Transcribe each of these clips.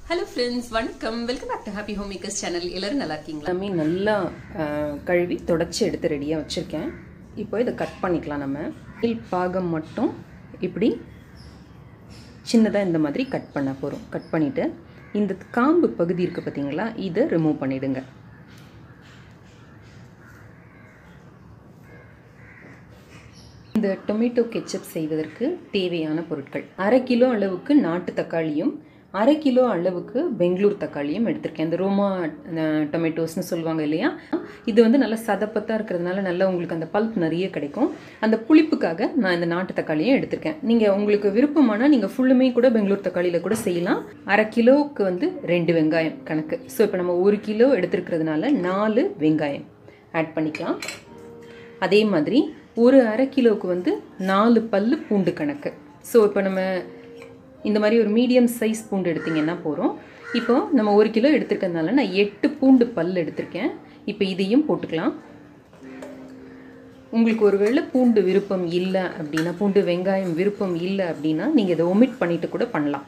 Hello friends, வணக்கம். Welcome back to happy home makers channel. எல்லாரும் நல்லா இருக்கீங்களா? எல்லாமே நல்லா கழுவி தொடச்சி எடுத்து ரெடியாக வச்சுருக்கேன். இப்போ இதை கட் பண்ணிக்கலாம். நம்ம பாகம் மட்டும் இப்படி சின்னதாக இந்த மாதிரி கட் பண்ண போகிறோம். கட் பண்ணிவிட்டு இந்த காம்பு பகுதி இருக்குது பார்த்தீங்களா, இதை ரிமூவ் பண்ணிவிடுங்க. இந்த டொமேட்டோ கெச்சப் செய்வதற்கு தேவையான பொருட்கள்: 1/2 கிலோ அளவுக்கு நாட்டு தக்காளியும் 1/2 கிலோ அளவுக்கு பெங்களூர் தக்காளியும் எடுத்திருக்கேன். இந்த ரோமா டொமேட்டோஸ்னு சொல்லுவாங்க இல்லையா, இது வந்து நல்லா சதப்பத்தாக இருக்கிறதுனால நல்லா உங்களுக்கு அந்த பல்ப் நிறைய கிடைக்கும். அந்த புளிப்புக்காக நான் இந்த நாட்டு தக்காளியும் எடுத்திருக்கேன். நீங்கள் உங்களுக்கு விருப்பமானால் நீங்கள் ஃபுல்லுமே கூட பெங்களூர் தக்காளியில் கூட செய்யலாம். 1/2 கிலோவுக்கு வந்து 2 வெங்காயம் கணக்கு. ஸோ இப்போ நம்ம 1 கிலோ எடுத்துருக்கிறதுனால 4 வெங்காயம் ஆட் பண்ணிக்கலாம். அதே மாதிரி ஒரு 1/2 கிலோவுக்கு வந்து 4 பல்லு பூண்டு கணக்கு. ஸோ இப்போ நம்ம இந்த மாதிரி ஒரு மீடியம் சைஸ் பூண்டு எடுத்திங்கன்னா போகிறோம். இப்போ நம்ம 1 கிலோ எடுத்துருக்கிறதுனால நான் 8 பூண்டு பல் எடுத்திருக்கேன். இப்போ இதையும் போட்டுக்கலாம். உங்களுக்கு ஒரு வேளை பூண்டு விருப்பம் இல்லை அப்படின்னா, பூண்டு வெங்காயம் விருப்பம் இல்லை அப்படின்னா நீங்கள் இதை ஒமிட் பண்ணிவிட்டு கூட பண்ணலாம்.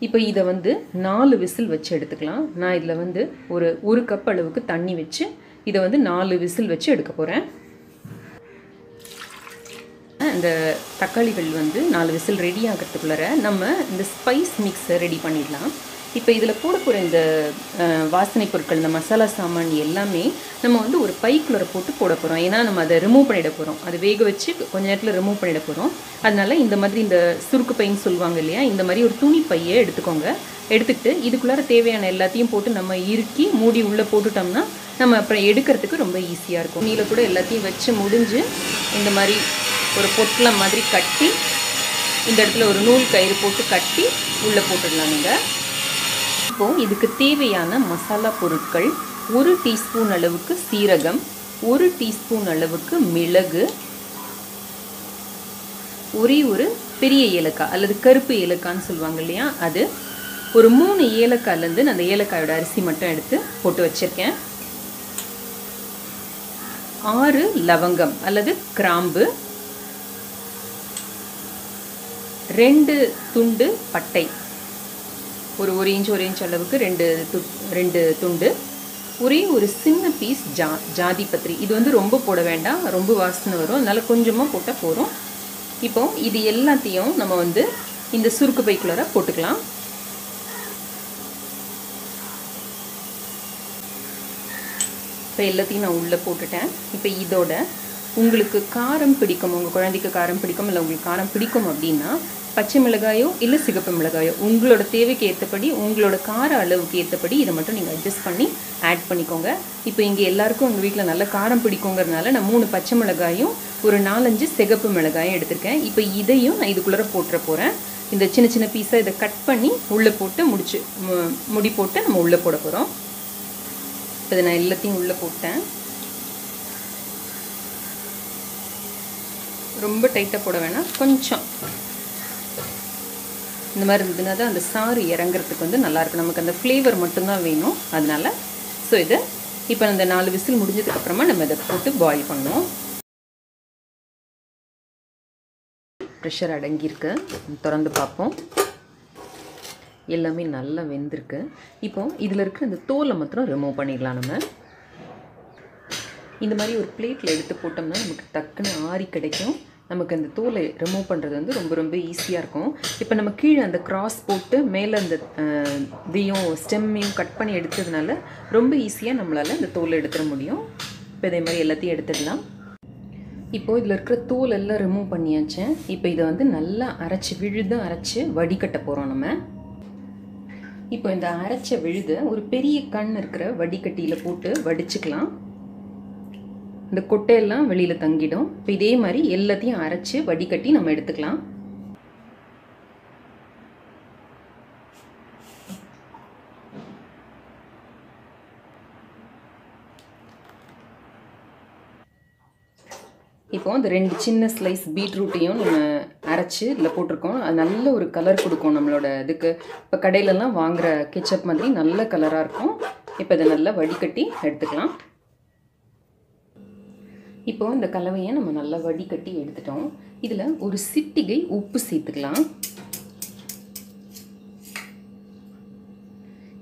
இப்போ இதை வந்து 4 விசில் வச்சு எடுத்துக்கலாம். நான் இதில் வந்து ஒரு கப் அளவுக்கு தண்ணி வச்சு இதை வந்து 4 விசில் வச்சு எடுக்க போகிறேன். இந்த தக்காளிகள் வந்து 4 விசில் ரெடி ஆகிறதுக்குள்ளார நம்ம இந்த ஸ்பைஸ் மிக்ஸை ரெடி பண்ணிடலாம். இப்போ இதில் போட போகிற இந்த வாசனை பொருட்கள், இந்த மசாலா சாமான் எல்லாமே நம்ம வந்து ஒரு பைக்குள்ளே போட்டு போட போகிறோம். ஏன்னா நம்ம அதை ரிமூவ் பண்ணிட போகிறோம். அதை வேக வச்சு கொஞ்ச நேரத்தில் ரிமூவ் பண்ணிட போகிறோம். அதனால் இந்த மாதிரி இந்த சுருக்கு பைன்னு சொல்லுவாங்க இல்லையா, இந்த மாதிரி ஒரு துணி பையை எடுத்துக்கோங்க. எடுத்துக்கிட்டு இதுக்குள்ளார தேவையான எல்லாத்தையும் போட்டு நம்ம இறுக்கி மூடி உள்ளே போட்டுட்டோம்னா நம்ம அப்புறம் எடுக்கிறதுக்கு ரொம்ப ஈஸியாக இருக்கும். நீல கூட எல்லாத்தையும் வச்சு முடிஞ்சு இந்த மாதிரி ஒரு பொட்டலம் மாதிரி கட்டி இந்த இடத்துல ஒரு நூல் கயிறு போட்டு கட்டி உள்ளே போட்டுடலாம். நீங்கள் இப்போது இதுக்கு தேவையான மசாலா பொருட்கள்: 1 டீஸ்பூன் அளவுக்கு சீரகம், 1 டீஸ்பூன் அளவுக்கு மிளகு, ஒரு பெரிய ஏலக்காய் அல்லது கருப்பு ஏலக்காய்ன்னு சொல்லுவாங்க இல்லையா, அது ஒரு 3 ஏலக்காய்லேருந்து நான் அந்த ஏலக்காயோட அரிசி மட்டும் எடுத்து போட்டு வச்சுருக்கேன். 6 லவங்கம் அல்லது கிராம்பு, 2 துண்டு பட்டை, ஒரு இன்ச் அளவுக்கு 2 துண்டு, ஒரு சின்ன பீஸ் ஜாதி பத்திரி. இது வந்து ரொம்ப போட வேண்டாம், ரொம்ப வாசனை வரும், அதனால் கொஞ்சமாக போட்டால் போகிறோம். இப்போ இது எல்லாத்தையும் நம்ம வந்து இந்த சுருக்கு பைக்குள்ளார போட்டுக்கலாம். இப்போ எல்லாத்தையும் நான் உள்ளே போட்டுட்டேன். இப்போ இதோட உங்களுக்கு காரம் பிடிக்கும், உங்கள் குழந்தைக்கு காரம் பிடிக்கும், இல்லை உங்களுக்கு காரம் பிடிக்கும் அப்படின்னா பச்சை மிளகாயோ இல்லை சிகப்பு மிளகாயோ உங்களோட தேவைக்கு ஏற்றபடி, உங்களோட கார அளவுக்கு ஏற்றபடி இதை மட்டும் நீங்கள் அட்ஜஸ்ட் பண்ணி ஆட் பண்ணிக்கோங்க. இப்போ இங்கே எல்லாருக்கும் உங்கள் வீட்டில் நல்ல காரம் பிடிக்குங்கிறதுனால நான் 3 பச்சை மிளகாயும் ஒரு 4-5 சிகப்பு மிளகாயும் எடுத்திருக்கேன். இப்போ இதையும் நான் இதுக்குள்ளே போட்டுற போகிறேன். இந்த சின்ன சின்ன பீஸாக இதை கட் பண்ணி உள்ளே போட்டு முடி போட்டு நம்ம உள்ளே போட போகிறோம். இதை நான் எல்லாத்தையும் உள்ளே போட்டேன். ரொம்ப டைட்டாக போட வேணாம், கொஞ்சம் இந்த மாதிரி இருந்ததுன்னா தான் அந்த சாறு இறங்குறதுக்கு வந்து நல்லாயிருக்கும். நமக்கு அந்த ஃப்ளேவர் மட்டும்தான் வேணும், அதனால். ஸோ இதை இப்போ அந்த 4 விசில் முடிஞ்சதுக்கப்புறமா நம்ம இதை போட்டு பாயில் பண்ணுவோம். ப்ரெஷர் அடங்கியிருக்கு, திறந்து பார்ப்போம். எல்லாமே நல்லா வெந்திருக்கு. இப்போ இதில் இருக்கிற இந்த தோலை மாத்திரம் ரிமூவ் பண்ணிடலாம். நம்ம இந்த மாதிரி ஒரு பிளேட்டில் எடுத்து போட்டோம்னா நமக்கு டக்குன்னு ஆறி கிடைக்கும். நமக்கு அந்த தோலை ரிமூவ் பண்ணுறது வந்து ரொம்ப ரொம்ப ஈஸியாக இருக்கும். இப்போ நம்ம கீழே அந்த கிராஸ் போட்டு மேலே அந்த இதையும் ஸ்டெம்மையும் கட் பண்ணி எடுத்ததுனால ரொம்ப ஈஸியாக நம்மளால் இந்த தோலை எடுத்துட முடியும். இப்போ இதே மாதிரி எல்லாத்தையும் எடுத்துடலாம். இப்போது இதில் இருக்கிற தோல் எல்லாம் ரிமூவ் பண்ணியாச்சு. இப்போ இதை வந்து நல்லா அரைச்சி வடிகட்ட போகிறோம் நம்ம. இப்போ இந்த அரைச்ச விழுதை ஒரு பெரிய கண் இருக்கிற வடிகட்டியில் போட்டு வடிச்சுக்கலாம். இந்த கொட்டையெல்லாம் வெளியில் தங்கிடும். இப்போ இதே மாதிரி எல்லாத்தையும் அரைச்சி வடிகட்டி நம்ம எடுத்துக்கலாம். இப்போ இந்த 2 சின்ன ஸ்லைஸ் பீட்ரூட்டையும் நம்ம அரைச்சி இதில் போட்டிருக்கோம். அது நல்ல ஒரு கலர் கொடுக்கும் நம்மளோட இதுக்கு. இப்போ கடையிலலாம் வாங்குகிற கெச்சப் மாதிரி நல்ல கலராக இருக்கும். இப்போ இதை நல்லா வடிகட்டி எடுத்துக்கலாம். இப்போ இந்த கலவையை நம்ம நல்லா வடிகட்டி எடுத்துட்டோம். இதில் ஒரு சிட்டிகை உப்பு சேர்த்துக்கலாம்.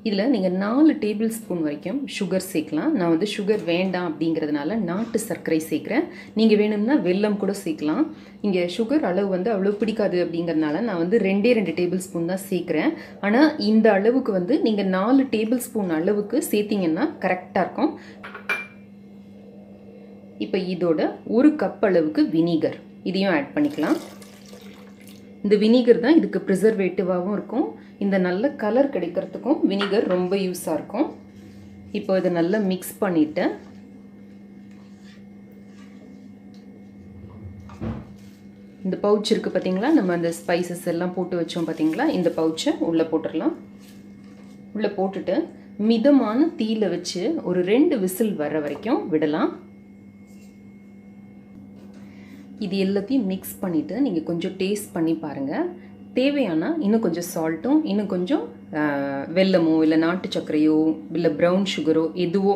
இதில் நீங்கள் 4 டேபிள் ஸ்பூன் வரைக்கும் சுகர் சேர்க்கலாம். நான் வந்து சுகர் வேண்டாம் அப்படிங்கிறதுனால நாட்டு சர்க்கரை சேர்க்குறேன். நீங்கள் வேணும்னா வெல்லம் கூட சேர்க்கலாம். இங்கே சுகர் அளவு வந்து அவ்வளோ பிடிக்காது அப்படிங்கிறதுனால நான் வந்து 2 டேபிள் ஸ்பூன் தான் சேர்க்குறேன். ஆனால் இந்த அளவுக்கு வந்து நீங்கள் 4 டேபிள் ஸ்பூன் அளவுக்கு சேர்த்திங்கன்னா கரெக்டாக இருக்கும். இப்போ இதோட 1 கப் அளவுக்கு வினிகர் இதையும் ஆட் பண்ணிக்கலாம். இந்த வினிகர் தான் இதுக்கு ப்ரிசர்வேட்டிவாகவும் இருக்கும். இந்த நல்ல கலர் கிடைக்கிறதுக்கும் வினிகர் ரொம்ப யூஸாக இருக்கும். இப்போ இதை நல்லா மிக்ஸ் பண்ணிவிட்டு இந்த பவுச் இருக்குது பார்த்தீங்களா, நம்ம அந்த ஸ்பைசஸ் எல்லாம் போட்டு வச்சோம் பார்த்தீங்களா, இந்த பவுச்சை உள்ளே போட்டுடலாம். உள்ளே போட்டுட்டு மிதமான தீயில வச்சு ஒரு 2 விசில் வர வரைக்கும் விடலாம். இது எல்லாத்தையும் மிக்ஸ் பண்ணிவிட்டு நீங்கள் கொஞ்சம் டேஸ்ட் பண்ணி பாருங்கள். தேவையான இன்னும் கொஞ்சம் சால்ட்டும் இன்னும் கொஞ்சம் வெல்லமோ இல்லை நாட்டு சர்க்கரையோ இல்லை ப்ரௌன் சுகரோ எதுவோ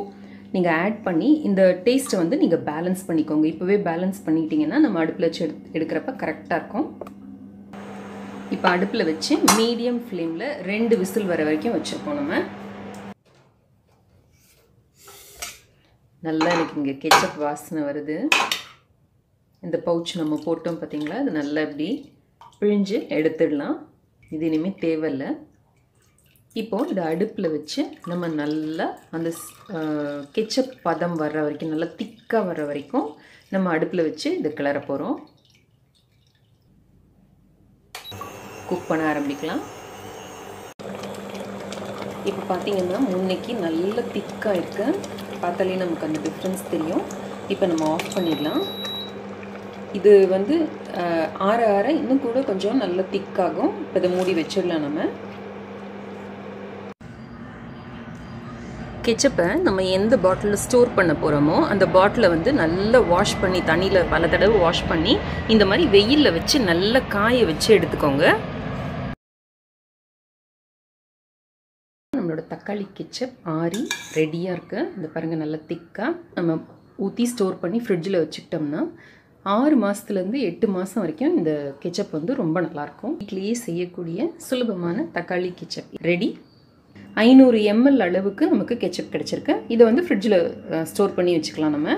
நீங்கள் ஆட் பண்ணி இந்த டேஸ்ட்டை வந்து நீங்கள் பேலன்ஸ் பண்ணிக்கோங்க. இப்போவே பேலன்ஸ் பண்ணிட்டீங்கன்னா நம்ம அடுப்பில் வச்சு எடுக்கிறப்ப கரெக்டாக இருக்கும். இப்போ அடுப்பில் வச்சு மீடியம் ஃப்ளேமில் 2 விசில் வர வரைக்கும் வச்சுருக்கோம். நம்ம நல்லா எனக்கு இங்கே கெச்சப் வாசனை வருது. இந்த பவுச் நம்ம போட்டோம் பார்த்தீங்களா, அது நல்லா இப்படி பிழிஞ்சு எடுத்துடலாம். இது இனிமேல் தேவையில்லை. இப்போது இதை அடுப்பில் வச்சு நம்ம நல்லா அந்த கெச்சப் பதம் வர்ற வரைக்கும், நல்லா திக்காக வர்ற வரைக்கும் நம்ம அடுப்பில் வச்சு இதை கிளற போகிறோம். குக் பண்ண ஆரம்பிக்கலாம். இப்போ பார்த்தீங்கன்னா முன்னைக்கு நல்லா திக்காக இருக்கு. பார்த்தாலே நமக்கு அந்த டிஃப்ரென்ஸ் தெரியும். இப்போ நம்ம ஆஃப் பண்ணிடலாம். இது வந்து ஆற ஆற இன்னும் கூட கொஞ்சம் நல்லா திக்காகும். இப்போ இதை மூடி வச்சிடலாம். நம்ம கெச்சப்பை நம்ம எந்த பாட்டிலில் ஸ்டோர் பண்ண போகிறோமோ அந்த பாட்டிலை வந்து நல்லா வாஷ் பண்ணி, தண்ணியில் பல தடவை வாஷ் பண்ணி இந்த மாதிரி வெயிலில் வச்சு நல்லா காய வச்சு எடுத்துக்கோங்க. நம்மளோட தக்காளி கெச்சப் ஆறி ரெடியாக இருக்குது. இந்த பாருங்கள், நல்லா திக்காக நம்ம ஊற்றி ஸ்டோர் பண்ணி ஃப்ரிட்ஜில் வச்சுக்கிட்டோம்னா 6 மாதத்துலேருந்து 8 மாதம் வரைக்கும் இந்த கெச்சப் வந்து ரொம்ப நல்லாயிருக்கும். வீட்டிலேயே செய்யக்கூடிய சுலபமான தக்காளி கெச்சப் ரெடி. 500 ml அளவுக்கு நமக்கு கெச்சப் கிடச்சிருக்கு. இதை வந்து ஃப்ரிட்ஜில் ஸ்டோர் பண்ணி வச்சுக்கலாம் நம்ம.